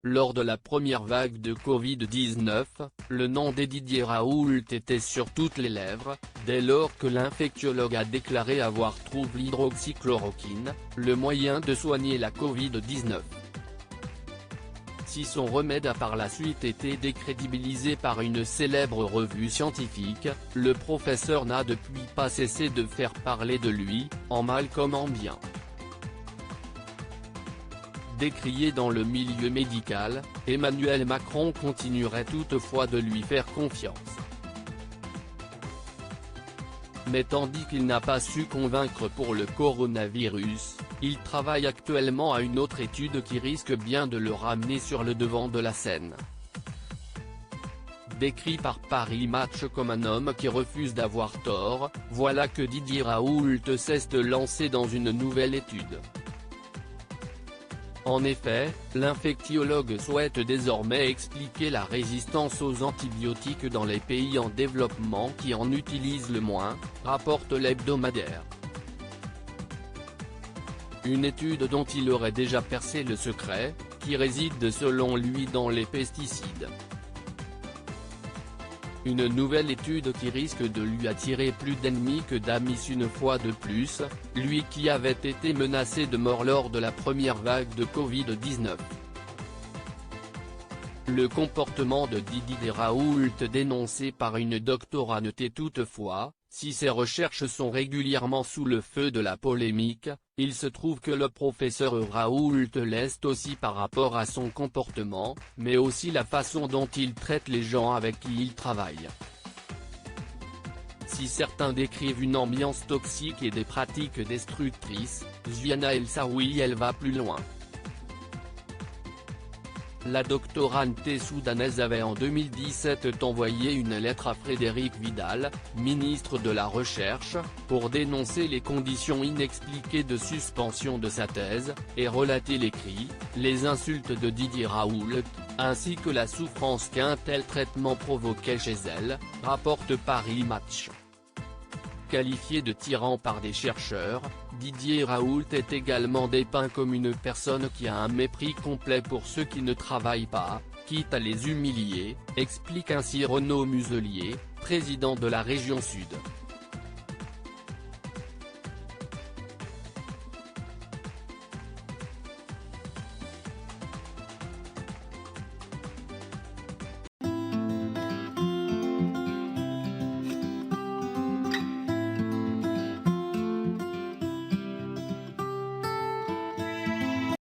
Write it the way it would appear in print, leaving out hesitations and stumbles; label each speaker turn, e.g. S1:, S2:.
S1: Lors de la première vague de Covid-19, le nom de Didier Raoult était sur toutes les lèvres, dès lors que l'infectiologue a déclaré avoir trouvé l'hydroxychloroquine, le moyen de soigner la Covid-19. Si son remède a par la suite été décrédibilisé par une célèbre revue scientifique, le professeur n'a depuis pas cessé de faire parler de lui, en mal comme en bien. Décrié dans le milieu médical, Emmanuel Macron continuerait toutefois de lui faire confiance. Mais tandis qu'il n'a pas su convaincre pour le coronavirus, il travaille actuellement à une autre étude qui risque bien de le ramener sur le devant de la scène. Décrit par Paris Match comme un homme qui refuse d'avoir tort, voilà que Didier Raoult cesse de lancer dans une nouvelle étude. En effet, l'infectiologue souhaite désormais expliquer la résistance aux antibiotiques dans les pays en développement qui en utilisent le moins, rapporte l'hebdomadaire. Une étude dont il aurait déjà percé le secret, qui réside selon lui dans les pesticides. Une nouvelle étude qui risque de lui attirer plus d'ennemis que d'amis une fois de plus, lui qui avait été menacé de mort lors de la première vague de Covid-19. Le comportement de Didier Raoult dénoncé par une doctorante toutefois, si ces recherches sont régulièrement sous le feu de la polémique, il se trouve que le professeur Raoult l'est aussi par rapport à son comportement, mais aussi la façon dont il traite les gens avec qui il travaille. Si certains décrivent une ambiance toxique et des pratiques destructrices, Zviana El-Saoui elle va plus loin. La doctorante soudanaise avait en 2017 envoyé une lettre à Frédérique Vidal, ministre de la Recherche, pour dénoncer les conditions inexpliquées de suspension de sa thèse, et relater les cris, les insultes de Didier Raoult, ainsi que la souffrance qu'un tel traitement provoquait chez elle, rapporte Paris Match. Qualifié de tyran par des chercheurs, Didier Raoult est également dépeint comme une personne qui a un mépris complet pour ceux qui ne travaillent pas, quitte à les humilier, explique ainsi Renaud Muselier, président de la région Sud.